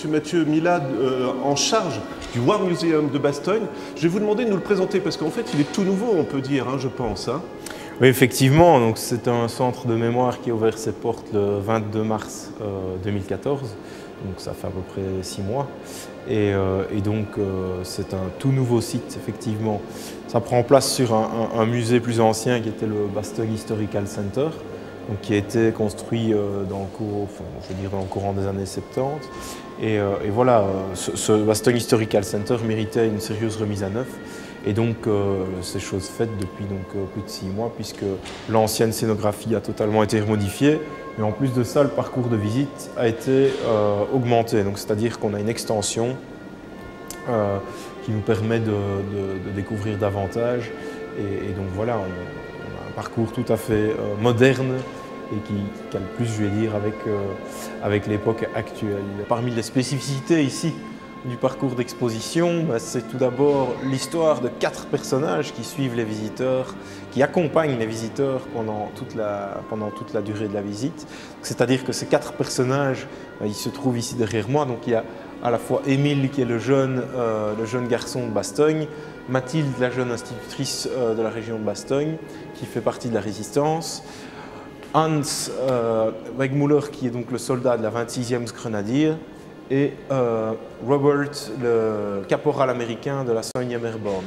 Mathieu Milad, en charge du War Museum de Bastogne. Je vais vous demander de nous le présenter parce qu'en fait, il est tout nouveau, on peut dire, hein, je pense. Hein. Oui, effectivement. Donc, c'est un centre de mémoire qui a ouvert ses portes le 22 mars 2014. Donc, ça fait à peu près 6 mois. Et donc, c'est un tout nouveau site, effectivement. Ça prend place sur un musée plus ancien qui était le Bastogne Historical Center, donc, qui a été construit dans le courant des années 70. Et voilà, ce Bastogne Historical Center méritait une sérieuse remise à neuf. Et donc, c'est chose faite depuis plus de 6 mois, puisque l'ancienne scénographie a totalement été modifiée. Mais en plus de ça, le parcours de visite a été augmenté. C'est-à-dire qu'on a une extension qui nous permet de découvrir davantage. Et donc voilà, on a un parcours tout à fait moderne et qui cale plus, je vais dire, avec l'époque actuelle. Parmi les spécificités ici du parcours d'exposition, c'est tout d'abord l'histoire de 4 personnages qui suivent les visiteurs, qui accompagnent les visiteurs pendant toute la durée de la visite. C'est-à-dire que ces 4 personnages, ils se trouvent ici derrière moi. Donc il y a à la fois Émile qui est le jeune garçon de Bastogne, Mathilde, la jeune institutrice de la région de Bastogne, qui fait partie de la résistance, Hans Wegmuller qui est donc le soldat de la 26e Grenadier, et Robert, le caporal américain de la 101e Airborne.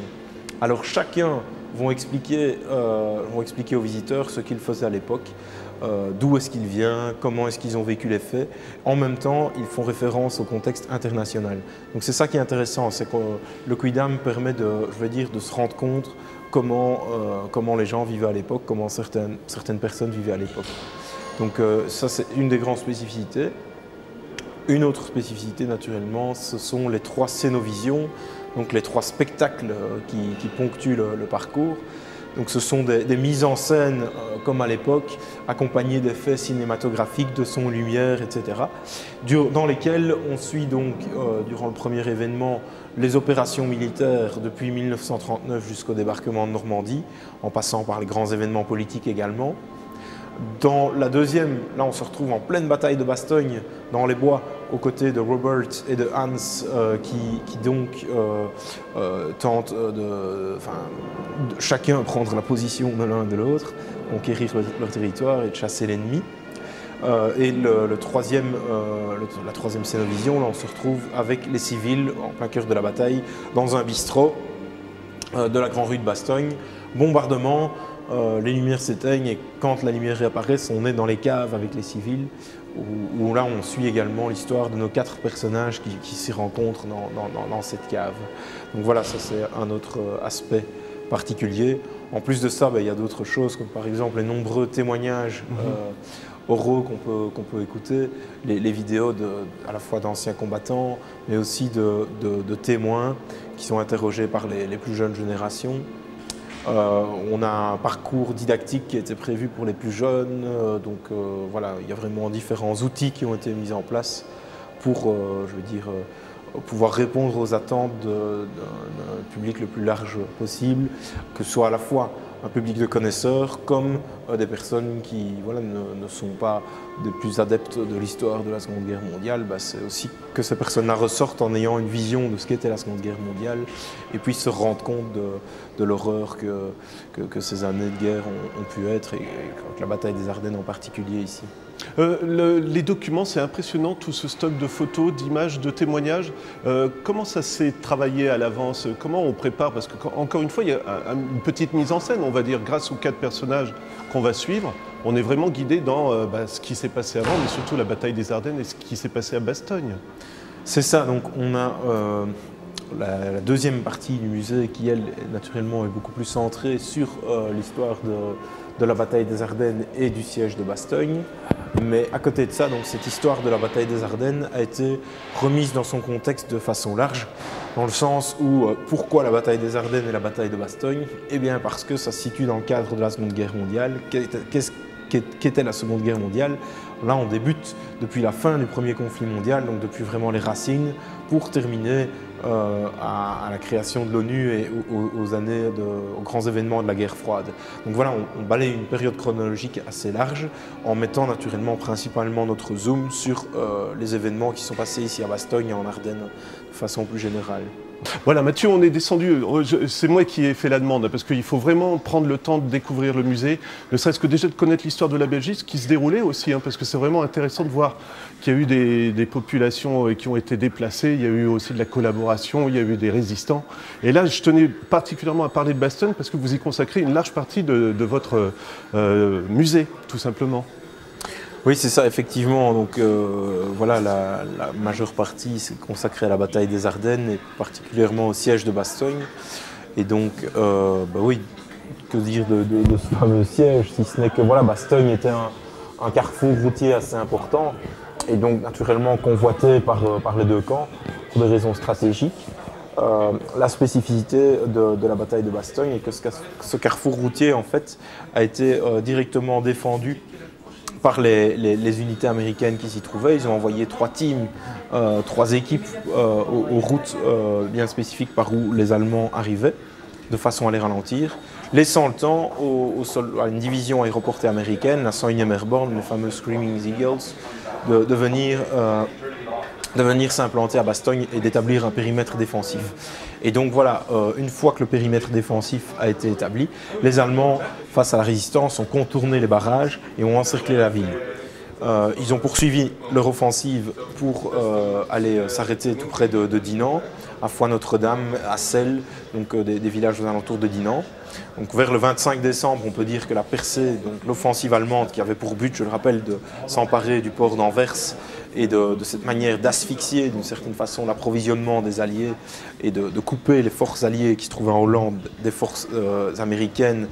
Alors chacun vont expliquer aux visiteurs ce qu'ils faisaient à l'époque, d'où est-ce qu'il vient, comment est-ce qu'ils ont vécu les faits. En même temps, ils font référence au contexte international. Donc c'est ça qui est intéressant, c'est que le Quidam permet de se rendre compte comment les gens vivaient à l'époque, comment certaines personnes vivaient à l'époque. Donc ça, c'est une des grandes spécificités. Une autre spécificité, naturellement, ce sont les 3 scénovisions, donc les 3 spectacles qui ponctuent le parcours. Donc ce sont des mises en scène, comme à l'époque, accompagnées d'effets cinématographiques, de son, lumière, etc., dans lesquels on suit donc, durant le premier événement, les opérations militaires depuis 1939 jusqu'au débarquement de Normandie, en passant par les grands événements politiques également. Dans la deuxième, là on se retrouve en pleine bataille de Bastogne, dans les bois, aux côtés de Robert et de Hans, qui donc tentent de chacun prendre la position de l'un et de l'autre, conquérir leur territoire et de chasser l'ennemi. Et la troisième scénovision, là on se retrouve avec les civils en plein cœur de la bataille, dans un bistrot de la grande rue de Bastogne, bombardement. Les lumières s'éteignent et quand la lumière réapparaît, on est dans les caves avec les civils, où là on suit également l'histoire de nos 4 personnages qui s'y rencontrent dans cette cave. Donc voilà, ça c'est un autre aspect particulier. En plus de ça, il y a d'autres choses, comme par exemple les nombreux témoignages oraux qu'on peut écouter, les vidéos à la fois d'anciens combattants, mais aussi de témoins qui sont interrogés par les plus jeunes générations. On a un parcours didactique qui a été prévu pour les plus jeunes, voilà, il y a vraiment différents outils qui ont été mis en place pour, pouvoir répondre aux attentes d'un public le plus large possible, que ce soit à la fois un public de connaisseurs comme des personnes qui ne sont pas des plus adeptes de l'histoire de la Seconde Guerre mondiale. C'est aussi que ces personnes-là ressortent en ayant une vision de ce qu'était la Seconde Guerre mondiale et puis se rendre compte de l'horreur que ces années de guerre ont pu être, et la bataille des Ardennes en particulier ici. Les documents, c'est impressionnant, tout ce stock de photos, d'images, de témoignages. Comment ça s'est travaillé à l'avance? Comment on prépare? Parce qu'encore une fois, il y a une petite mise en scène, on va dire, grâce aux 4 personnages qu'on va suivre. On est vraiment guidé dans ce qui s'est passé avant, mais surtout la bataille des Ardennes et ce qui s'est passé à Bastogne. C'est ça, donc on a la deuxième partie du musée qui, elle, naturellement, est beaucoup plus centrée sur l'histoire de la bataille des Ardennes et du siège de Bastogne. Mais à côté de ça, donc, cette histoire de la bataille des Ardennes a été remise dans son contexte de façon large, dans le sens où pourquoi la bataille des Ardennes et la bataille de Bastogne? Eh bien parce que ça se situe dans le cadre de la Seconde Guerre mondiale. qu'était la Seconde Guerre mondiale. Là, on débute depuis la fin du premier conflit mondial, donc depuis vraiment les racines, pour terminer à la création de l'ONU et aux grands événements de la guerre froide. Donc voilà, on balaye une période chronologique assez large en mettant naturellement principalement notre zoom sur les événements qui sont passés ici à Bastogne et en Ardennes de façon plus générale. Voilà, Mathieu, on est descendu, c'est moi qui ai fait la demande, parce qu'il faut vraiment prendre le temps de découvrir le musée, ne serait-ce que déjà de connaître l'histoire de la Belgique, qui se déroulait aussi, parce que c'est vraiment intéressant de voir qu'il y a eu des populations qui ont été déplacées, il y a eu aussi de la collaboration, il y a eu des résistants. Et là, je tenais particulièrement à parler de Bastogne, parce que vous y consacrez une large partie de votre musée, tout simplement. Oui, c'est ça, effectivement. Donc voilà, la majeure partie c'est consacrée à la bataille des Ardennes et particulièrement au siège de Bastogne. Et donc, oui, que dire de ce fameux siège, si ce n'est que voilà, Bastogne était un carrefour routier assez important et donc naturellement convoité par les deux camps pour des raisons stratégiques. La spécificité de la bataille de Bastogne est que ce carrefour routier en fait a été directement défendu par les unités américaines qui s'y trouvaient. Ils ont envoyé 3 teams, 3 équipes aux routes bien spécifiques par où les Allemands arrivaient, de façon à les ralentir, laissant le temps à une division aéroportée américaine, la 101e Airborne, les fameux Screaming Eagles, de venir s'implanter à Bastogne et d'établir un périmètre défensif. Et donc voilà, une fois que le périmètre défensif a été établi, les Allemands, face à la résistance, ont contourné les barrages et ont encerclé la ville. Ils ont poursuivi leur offensive pour aller s'arrêter tout près de Dinant, à Foix-Notre-Dame, à Celles, donc des villages aux alentours de Dinant. Donc vers le 25 décembre, on peut dire que la percée, donc l'offensive allemande qui avait pour but, je le rappelle, de s'emparer du port d'Anvers et de cette manière d'asphyxier d'une certaine façon l'approvisionnement des Alliés et de couper les forces alliées qui se trouvaient en Hollande des forces américaines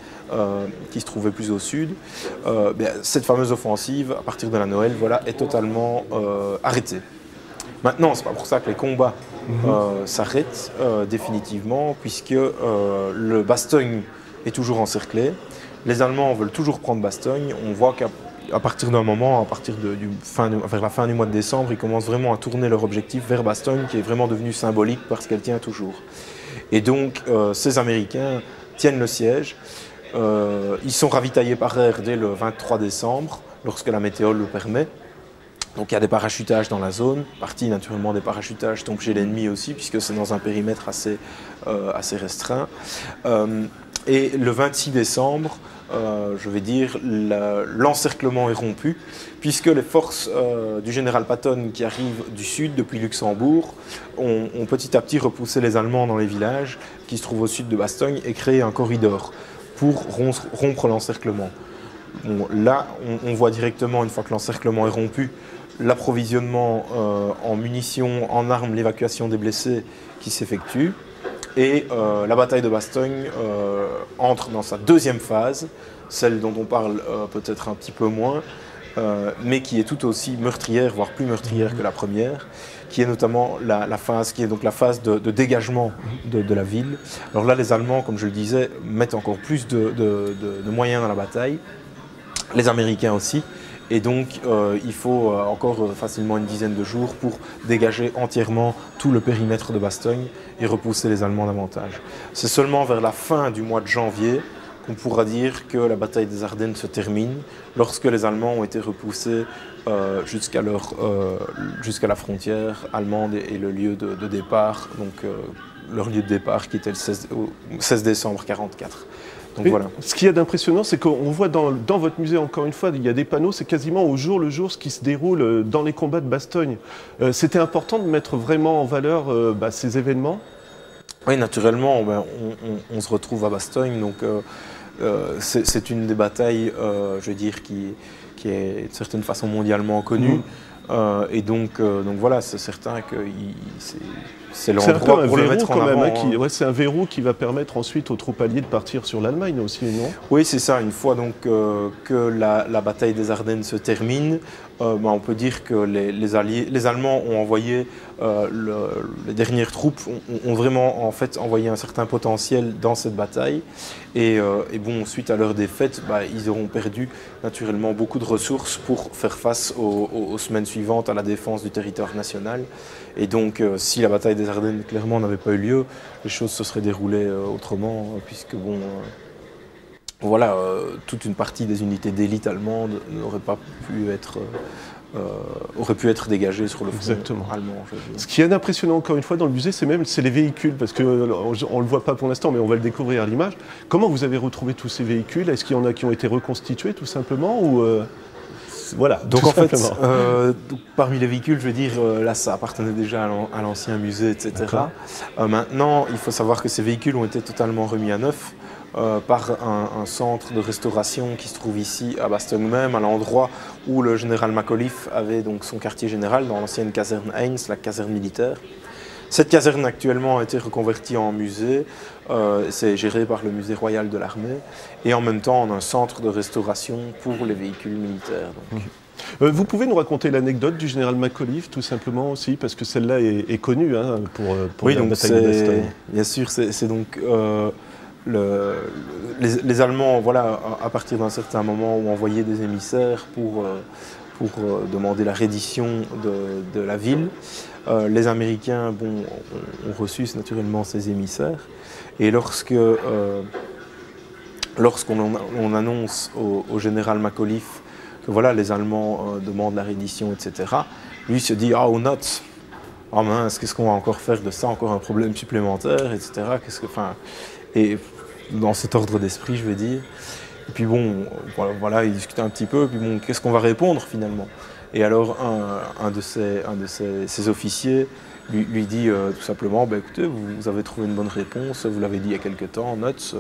qui se trouvaient plus au sud, cette fameuse offensive, à partir de la Noël, voilà, est totalement arrêtée. Maintenant, c'est pas pour ça que les combats s'arrêtent définitivement, puisque le Bastogne est toujours encerclé. Les Allemands veulent toujours prendre Bastogne. On voit qu'à partir d'un moment, vers la fin du mois de décembre, ils commencent vraiment à tourner leur objectif vers Bastogne, qui est vraiment devenu symbolique parce qu'elle tient toujours. Et donc, ces Américains tiennent le siège. Ils sont ravitaillés par air dès le 23 décembre, lorsque la météo le permet. Donc il y a des parachutages dans la zone, partie naturellement des parachutages tombent chez l'ennemi aussi, puisque c'est dans un périmètre assez restreint. Et le 26 décembre, je vais dire, l'encerclement est rompu, puisque les forces du général Patton qui arrivent du sud, depuis Luxembourg, ont petit à petit repoussé les Allemands dans les villages qui se trouvent au sud de Bastogne et créé un corridor pour rompre l'encerclement. Bon, là, on voit directement, une fois que l'encerclement est rompu, l'approvisionnement en munitions, en armes, l'évacuation des blessés qui s'effectue. Et la bataille de Bastogne entre dans sa deuxième phase, celle dont on parle peut-être un petit peu moins, mais qui est tout aussi meurtrière, voire plus meurtrière que la première, qui est notamment la phase de dégagement de la ville. Alors là, les Allemands, comme je le disais, mettent encore plus de moyens dans la bataille, les Américains aussi. Et donc, il faut encore facilement une dizaine de jours pour dégager entièrement tout le périmètre de Bastogne et repousser les Allemands davantage. C'est seulement vers la fin du mois de janvier qu'on pourra dire que la bataille des Ardennes se termine, lorsque les Allemands ont été repoussés jusqu'à la frontière allemande et le lieu de départ, donc leur lieu de départ qui était le 16 décembre 1944. Donc, voilà. Ce qu'il y a d'impressionnant, c'est qu'on voit dans votre musée, encore une fois, il y a des panneaux, c'est quasiment au jour le jour ce qui se déroule dans les combats de Bastogne. C'était important de mettre vraiment en valeur ces événements? Oui, naturellement, on se retrouve à Bastogne, donc c'est une des batailles, je veux dire, qui est de certaine façon mondialement connue. Et donc voilà, c'est certain que c'est C'est un peu l'endroit un pour le verrou mettre en quand même, avant. ouais, c'est un verrou qui va permettre ensuite aux troupes alliées de partir sur l'Allemagne aussi, non? Oui, c'est ça. Une fois donc que la bataille des Ardennes se termine, on peut dire que les Allemands ont envoyé les dernières troupes ont vraiment en fait envoyé un certain potentiel dans cette bataille. Et bon, suite à leur défaite, ils auront perdu naturellement beaucoup de ressources pour faire face aux semaines suivantes à la défense du territoire national. Et donc, si la bataille des Ardennes clairement n'avait pas eu lieu, les choses se seraient déroulées autrement, puisque bon. Voilà, toute une partie des unités d'élite allemandes aurait pu être dégagée sur le front allemand. Ce qui est impressionnant encore une fois dans le musée, c'est les véhicules, parce qu'on ne le voit pas pour l'instant, mais on va le découvrir à l'image. Comment vous avez retrouvé tous ces véhicules? Est-ce qu'il y en a qui ont été reconstitués tout simplement ou voilà, donc en fait, parmi les véhicules, je veux dire, là ça appartenait déjà à l'ancien musée, etc. Maintenant, il faut savoir que ces véhicules ont été totalement remis à neuf. Par un centre de restauration qui se trouve ici à Bastogne même, à l'endroit où le général Macauliffe avait donc son quartier général dans l'ancienne caserne Heinz, la caserne militaire. Cette caserne actuellement a été reconvertie en musée, c'est géré par le musée royal de l'armée et en même temps on a un centre de restauration pour les véhicules militaires. Donc. Vous pouvez nous raconter l'anecdote du général Macauliffe tout simplement aussi, parce que celle-là est connue hein, pour oui, la donc bataille de Bastogne. Bien sûr, c'est donc les Allemands, voilà, à partir d'un certain moment, ont envoyé des émissaires pour demander la reddition de la ville. Les Américains ont reçu naturellement ces émissaires. Et lorsqu'on annonce au général Macauliffe que voilà, les Allemands demandent la reddition, etc., lui se dit « Ah, oh, note !» « Ah mince, qu'est-ce qu'on va encore faire de ça? Encore un problème supplémentaire, etc. » Et dans cet ordre d'esprit, je veux dire. Et puis bon, voilà, il discutait un petit peu, puis bon, qu'est-ce qu'on va répondre finalement? Et alors, un de ses officiers lui dit tout simplement, écoutez, vous avez trouvé une bonne réponse, vous l'avez dit il y a quelque temps, notes.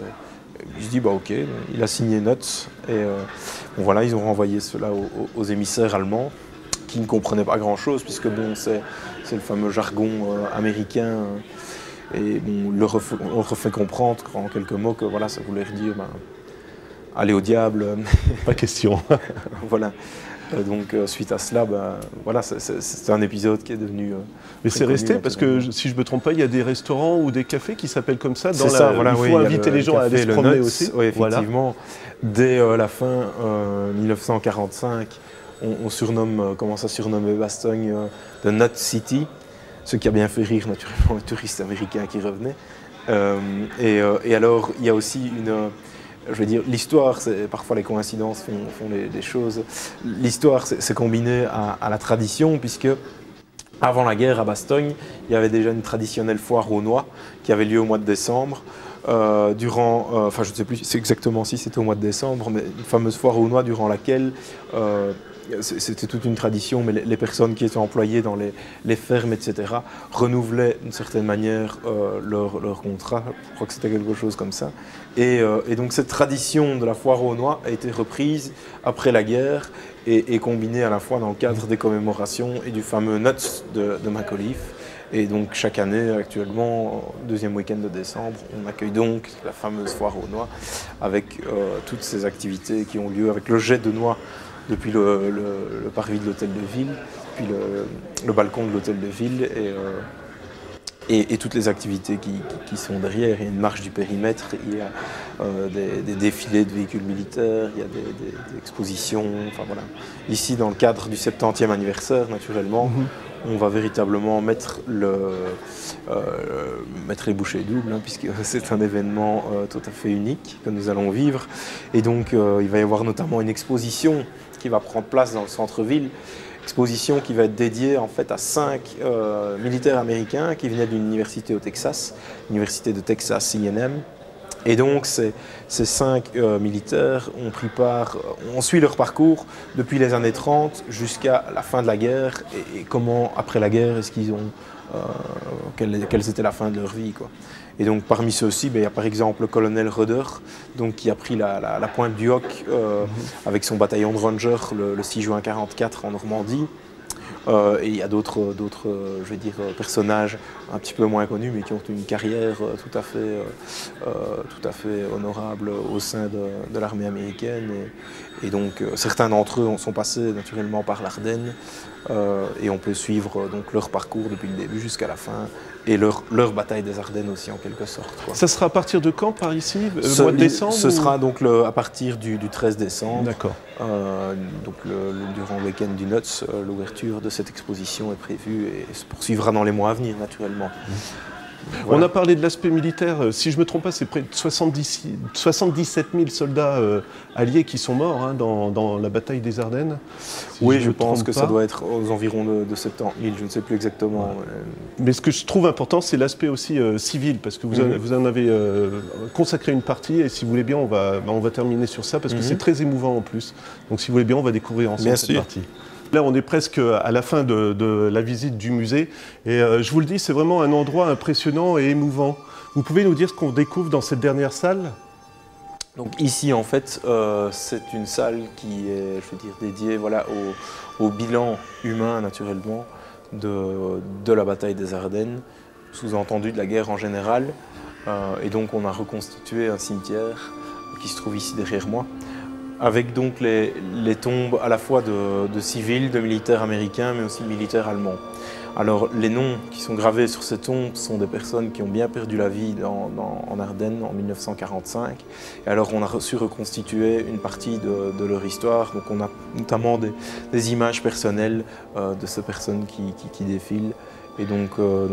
Il se dit, ok, il a signé notes. Et voilà, ils ont renvoyé cela aux émissaires allemands, qui ne comprenaient pas grand-chose, puisque bon, c'est le fameux jargon américain. Et bon, on leur fait comprendre en quelques mots que voilà, ça voulait dire aller au diable. Pas question. Voilà. Donc suite à cela, voilà, c'est un épisode qui est devenu. Mais c'est resté parce que si je ne me trompe pas, il y a des restaurants ou des cafés qui s'appellent comme ça. Dans ça, voilà, il faut inviter les gens à aller se promener aussi. Oui, effectivement. Voilà. Dès la fin 1945, on commence à surnommer Bastogne The Nut City. Ce qui a bien fait rire naturellement les touristes américains qui revenaient. Et alors, il y a aussi je veux dire, l'histoire, parfois les coïncidences font les choses. L'histoire, c'est combiné à la tradition, puisque avant la guerre à Bastogne, il y avait déjà une traditionnelle foire aux noix qui avait lieu au mois de décembre. Je ne sais plus exactement si c'était au mois de décembre, mais une fameuse foire aux noix durant laquelle c'était toute une tradition, mais les personnes qui étaient employées dans les fermes, etc., renouvelaient d'une certaine manière leur contrat. Je crois que c'était quelque chose comme ça. Et donc cette tradition de la foire aux noix a été reprise après la guerre et combinée à la fois dans le cadre des commémorations et du fameux Nuts de Macauliffe. Et donc chaque année, actuellement, deuxième week-end de décembre, on accueille donc la fameuse foire aux noix avec toutes ces activités qui ont lieu, avec le jet de noix depuis le parvis de l'hôtel de ville, puis le balcon de l'hôtel de ville et toutes les activités qui sont derrière. Il y a une marche du périmètre, il y a des défilés de véhicules militaires, il y a des expositions. Enfin, voilà. Ici, dans le cadre du 70e anniversaire, naturellement, on va véritablement mettre les bouchées doubles, hein, puisque c'est un événement tout à fait unique que nous allons vivre. Et donc, il va y avoir notamment une exposition qui va prendre place dans le centre-ville, exposition qui va être dédiée en fait à 5 militaires américains qui venaient d'une université au Texas, l'université de Texas A&M. Et donc ces 5 militaires ont suivi leur parcours depuis les années 30 jusqu'à la fin de la guerre et comment après la guerre est-ce qu'ils ont quelle était la fin de leur vie, quoi. Et donc parmi ceux-ci, il y a par exemple le colonel Rudder, donc, qui a pris la pointe du Hoc avec son bataillon de Rangers le 6 juin 1944 en Normandie. Et il y a d'autres je vais dire, personnages un petit peu moins connus, mais qui ont une carrière tout à fait honorable au sein de l'armée américaine. Et donc certains d'entre eux sont passés naturellement par l'Ardenne. Et on peut suivre donc leur parcours depuis le début jusqu'à la fin et leur bataille des Ardennes aussi en quelque sorte, quoi. Ça sera à partir de quand par ici? Mois de décembre? Ce sera donc à partir du 13 décembre. D'accord. Donc durant le week-end du Nuts, l'ouverture de cette exposition est prévue et se poursuivra dans les mois à venir naturellement. Voilà. On a parlé de l'aspect militaire, si je ne me trompe pas, c'est près de 77 000 soldats alliés qui sont morts hein, dans la bataille des Ardennes. Si oui, je pense que ça doit être aux environs de 70 000, je ne sais plus exactement. Ouais. Mais ce que je trouve important, c'est l'aspect aussi civil, parce que vous en avez consacré une partie, et si vous voulez bien, on va terminer sur ça, parce que c'est très émouvant en plus. Donc si vous voulez bien, on va découvrir ensemble cette partie. Là, on est presque à la fin de la visite du musée. Et je vous le dis, c'est vraiment un endroit impressionnant et émouvant. Vous pouvez nous dire ce qu'on découvre dans cette dernière salle? Donc ici, en fait, c'est une salle qui est, je veux dire, dédiée voilà, au bilan humain, naturellement, de la bataille des Ardennes, sous-entendu de la guerre en général. Et donc, on a reconstitué un cimetière qui se trouve ici derrière moi, avec donc les tombes à la fois de civils, de militaires américains, mais aussi de militaires allemands. Alors les noms qui sont gravés sur ces tombes sont des personnes qui ont bien perdu la vie en Ardennes en 1945. Et alors on a su reconstituer une partie de leur histoire. Donc on a notamment des images personnelles de ces personnes qui défilent. Et donc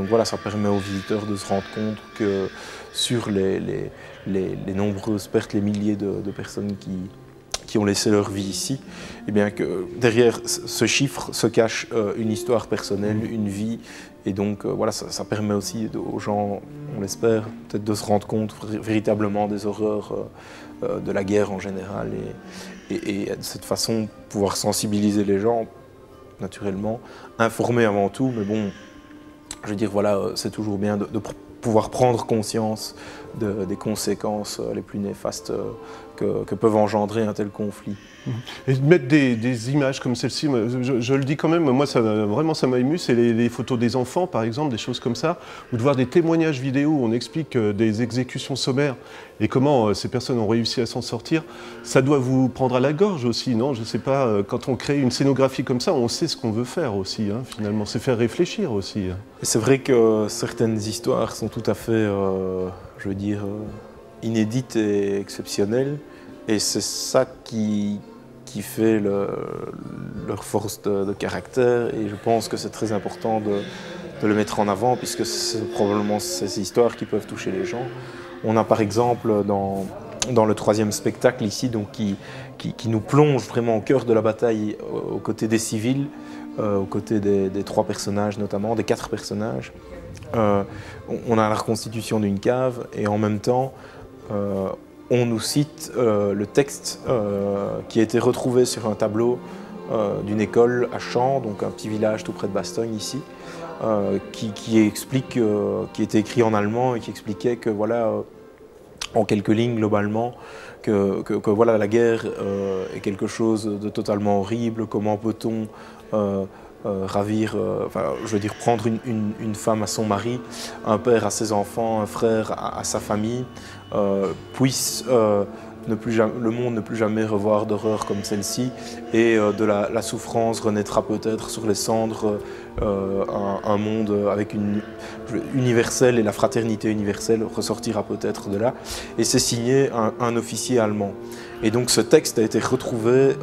voilà, ça permet aux visiteurs de se rendre compte que sur les nombreuses pertes, les milliers de personnes qui ont laissé leur vie ici, et bien que derrière ce chiffre se cache une histoire personnelle, une vie, et donc voilà, ça permet aussi aux gens, on l'espère, peut-être de se rendre compte véritablement des horreurs de la guerre en général, et de cette façon pouvoir sensibiliser les gens, naturellement, informer avant tout, mais bon, je veux dire, voilà, c'est toujours bien de pouvoir prendre conscience des conséquences les plus néfastes que peuvent engendrer un tel conflit. Et de mettre des images comme celle-ci, je le dis quand même, moi vraiment ça m'a ému, c'est les photos des enfants par exemple, des choses comme ça, ou de voir des témoignages vidéo où on explique des exécutions sommaires et comment ces personnes ont réussi à s'en sortir. Ça doit vous prendre à la gorge aussi, non? Je ne sais pas, quand on crée une scénographie comme ça, on sait ce qu'on veut faire aussi, hein, finalement, c'est faire réfléchir aussi. C'est vrai que certaines histoires sont tout à fait, je veux dire, inédites et exceptionnelles, et c'est ça qui fait leur force de caractère, et je pense que c'est très important de le mettre en avant, puisque c'est probablement ces histoires qui peuvent toucher les gens. On a par exemple dans le troisième spectacle ici, donc qui nous plonge vraiment au cœur de la bataille aux côtés des civils, aux côtés des trois personnages notamment, des quatre personnages. On a la reconstitution d'une cave et en même temps on nous cite le texte qui a été retrouvé sur un tableau d'une école à Champs, donc un petit village tout près de Bastogne ici, qui était écrit en allemand et qui expliquait que voilà, en quelques lignes globalement, que voilà, la guerre est quelque chose de totalement horrible. Comment peut-on ravir, enfin, je veux dire, prendre une femme à son mari, un père à ses enfants, un frère à sa famille, puisse le monde ne plus jamais revoir d'horreur comme celle-ci, et de la souffrance renaîtra peut-être sur les cendres un monde avec universel, et la fraternité universelle ressortira peut-être de là. Et c'est signé un officier allemand. Et donc ce texte a été retrouvé,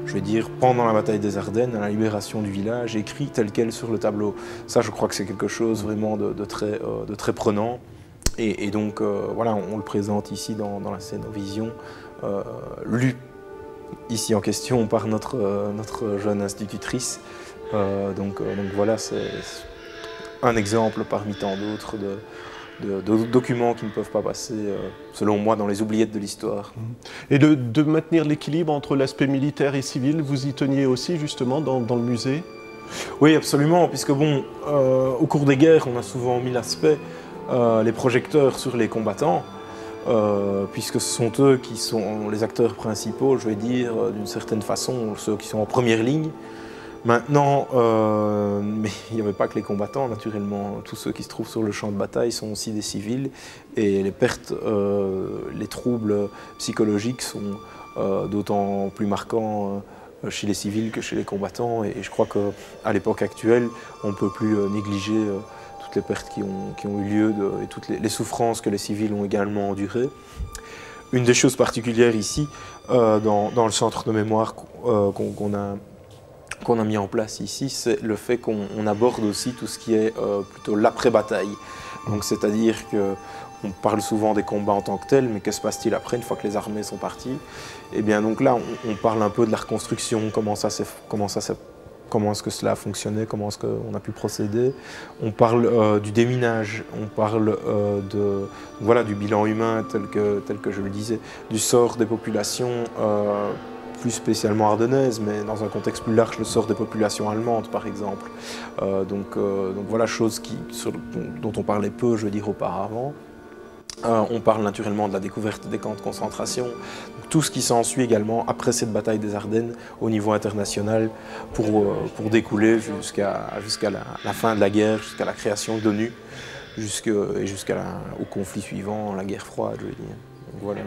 je vais dire, pendant la bataille des Ardennes, à la libération du village, écrit tel quel sur le tableau. Ça, je crois que c'est quelque chose vraiment de très prenant. Et donc, voilà, on le présente ici dans la Scénovision, lu ici en question par notre jeune institutrice. Donc voilà, c'est un exemple parmi tant d'autres de documents qui ne peuvent pas passer, selon moi, dans les oubliettes de l'histoire. Et de maintenir l'équilibre entre l'aspect militaire et civil, vous y teniez aussi justement dans le musée? Oui, absolument, puisque bon, au cours des guerres, on a souvent mis l'aspect, les projecteurs sur les combattants, puisque ce sont eux qui sont les acteurs principaux, je vais dire, d'une certaine façon, ceux qui sont en première ligne. Maintenant, mais il n'y avait pas que les combattants, naturellement. Tous ceux qui se trouvent sur le champ de bataille sont aussi des civils et les pertes, les troubles psychologiques sont d'autant plus marquants chez les civils que chez les combattants. Et je crois qu'à l'époque actuelle, on ne peut plus négliger toutes les pertes qui ont eu lieu et toutes les souffrances que les civils ont également endurées. Une des choses particulières ici, dans le centre de mémoire qu'on a mis en place ici, c'est le fait qu'on aborde aussi tout ce qui est plutôt l'après-bataille. Donc c'est-à-dire qu'on parle souvent des combats en tant que tels, mais que se passe-t-il après, une fois que les armées sont parties? Et bien donc là, on parle un peu de la reconstruction, comment est-ce que cela a fonctionné, comment est-ce qu'on a pu procéder. On parle du déminage, on parle du bilan humain tel que je le disais, du sort des populations, plus spécialement ardennaises, mais dans un contexte plus large, le sort des populations allemandes par exemple. Donc voilà, chose dont on parlait peu, je veux dire, auparavant. On parle naturellement de la découverte des camps de concentration, tout ce qui s'ensuit également après cette bataille des Ardennes au niveau international pour découler jusqu'à la fin de la guerre, jusqu'à la création de l'ONU, jusqu'au conflit suivant, la guerre froide, je veux dire. Donc, voilà.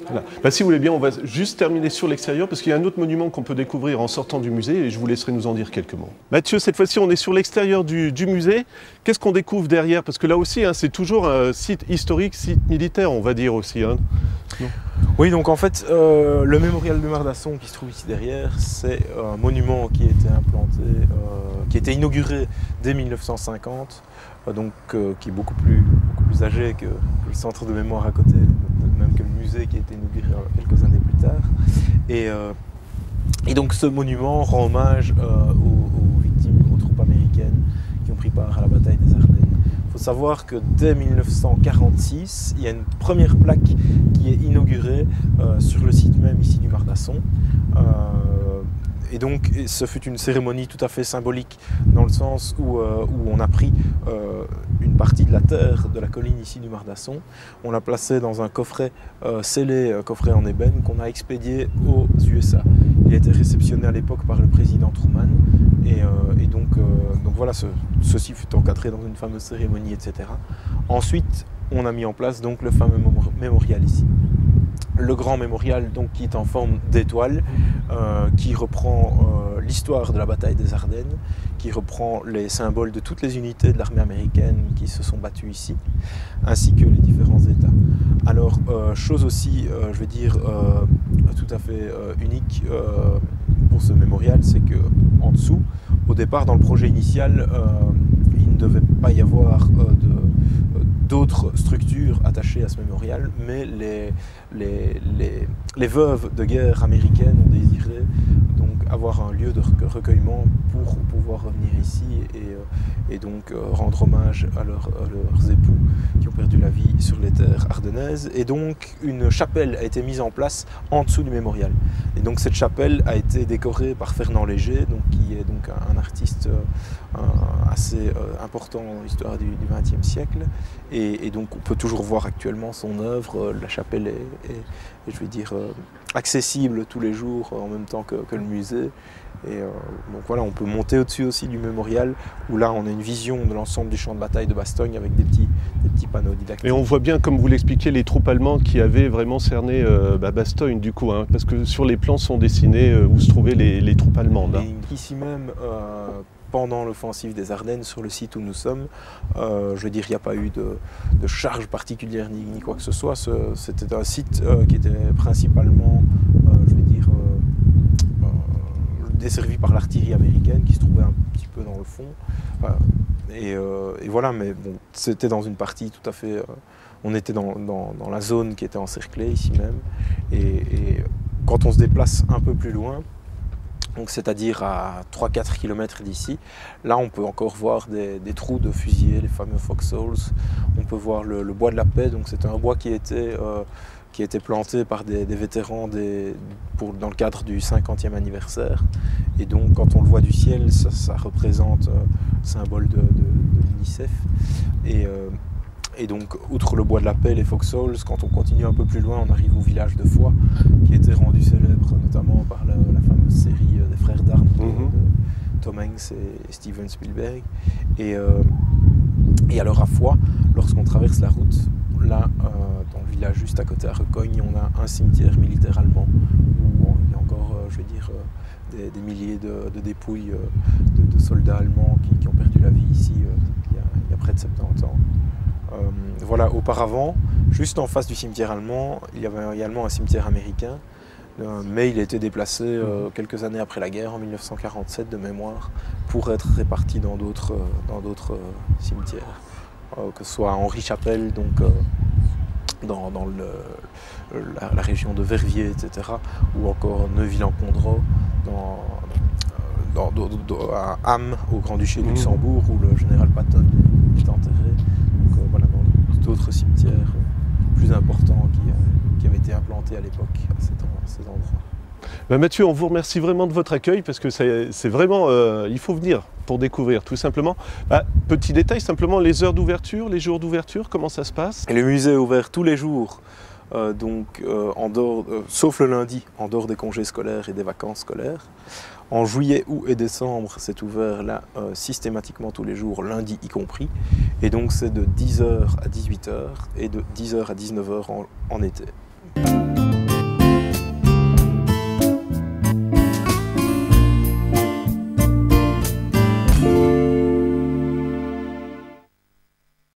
Voilà. Bah, si vous voulez bien, on va juste terminer sur l'extérieur parce qu'il y a un autre monument qu'on peut découvrir en sortant du musée et je vous laisserai nous en dire quelques mots. Mathieu, cette fois-ci, on est sur l'extérieur du musée. Qu'est-ce qu'on découvre derrière? Parce que là aussi, c'est toujours un site historique, site militaire, on va dire aussi. Oui, donc en fait, le mémorial de Mardasson qui se trouve ici derrière, c'est un monument qui a été implanté, qui a été inauguré dès 1950, qui est beaucoup plus âgé que le centre de mémoire à côté, même que le musée qui a été inauguré quelques années plus tard. Et donc ce monument rend hommage aux victimes, aux troupes américaines qui ont pris part à la bataille des Ardennes. Il faut savoir que dès 1946, il y a une première plaque qui est inaugurée sur le site même ici du Mardasson. Et donc ce fut une cérémonie tout à fait symbolique dans le sens où on a pris une partie de la terre de la colline ici du Mardasson, on l'a placé dans un coffret scellé, coffret en ébène qu'on a expédié aux USA. Il a été réceptionné à l'époque par le président Truman et donc voilà, ceci fut encadré dans une fameuse cérémonie, etc. Ensuite, on a mis en place donc le fameux mémorial ici. Le grand mémorial donc, qui est en forme d'étoile, qui reprend l'histoire de la bataille des Ardennes, qui reprend les symboles de toutes les unités de l'armée américaine qui se sont battues ici, ainsi que les différents États. Alors, chose aussi, je veux dire, tout à fait unique pour ce mémorial, c'est qu'en dessous, au départ, dans le projet initial, il ne devait pas y avoir d'autres structures attachées à ce mémorial, mais les veuves de guerre américaines ont désiré donc avoir un lieu de recueillement pour pouvoir revenir ici et donc rendre hommage à leurs époux qui ont perdu la vie sur les terres ardennaises. Et donc une chapelle a été mise en place en dessous du mémorial. Et donc cette chapelle a été décorée par Fernand Léger, donc, qui est donc un artiste assez important dans l'histoire du XXe siècle. Et donc on peut toujours voir actuellement son œuvre. La chapelle est je vais dire, accessible tous les jours en même temps que le musée. Et donc voilà, on peut monter au-dessus aussi du mémorial où là on a une vision de l'ensemble du champ de bataille de Bastogne avec des petits panneaux didactiques. Et on voit bien, comme vous l'expliquez, les troupes allemandes qui avaient vraiment cerné Bastogne du coup, hein, parce que sur les plans sont dessinés où se trouvaient les troupes allemandes. Hein. Et ici même, pendant l'offensive des Ardennes, sur le site où nous sommes, je veux dire, il n'y a pas eu de charge particulière ni quoi que ce soit. C'était un site qui était principalement, je vais dire, desservi par l'artillerie américaine qui se trouvait un petit peu dans le fond. Et voilà, mais bon, c'était dans une partie tout à fait... on était dans la zone qui était encerclée ici même. Et quand on se déplace un peu plus loin, donc c'est-à-dire à 3-4 km d'ici, là on peut encore voir des trous de fusillés, les fameux foxholes. On peut voir le bois de la paix, donc c'est un bois qui a été planté par des vétérans dans le cadre du 50e anniversaire. Et donc quand on le voit du ciel, ça représente le symbole de l'UNICEF. Et donc, outre le bois de la paix, les foxholes, quand on continue un peu plus loin, on arrive au village de Foix, qui a été rendu célèbre notamment par la fameuse série des frères d'armes Tom Hanks et Steven Spielberg. Et à leur fois, lorsqu'on traverse la route, là, dans le village juste à côté à Recogne, on a un cimetière militaire allemand où il y a encore, je veux dire, des milliers de dépouilles de soldats allemands qui ont perdu la vie ici il y a près de 70 ans. Voilà, auparavant, juste en face du cimetière allemand, il y avait également un cimetière américain, mais il a été déplacé quelques années après la guerre, en 1947 de mémoire, pour être réparti dans d'autres cimetières, que ce soit à Henri-Chapelle, donc dans la région de Verviers, etc., ou encore Neuville-en-Condroz, à Ham, au Grand-Duché de Luxembourg, où le général Patton est enterré. Donc voilà, dans d'autres cimetières plus importants qui avaient été implantés à l'époque à cet endroit. Mathieu, on vous remercie vraiment de votre accueil parce que c'est vraiment, il faut venir pour découvrir tout simplement. Petit détail, simplement les heures d'ouverture, les jours d'ouverture, comment ça se passe? Et le musée est ouvert tous les jours, sauf le lundi, en dehors des congés scolaires et des vacances scolaires. En juillet, août et décembre, c'est ouvert là systématiquement tous les jours, lundi y compris. Et donc c'est de 10h à 18h et de 10h à 19h en été.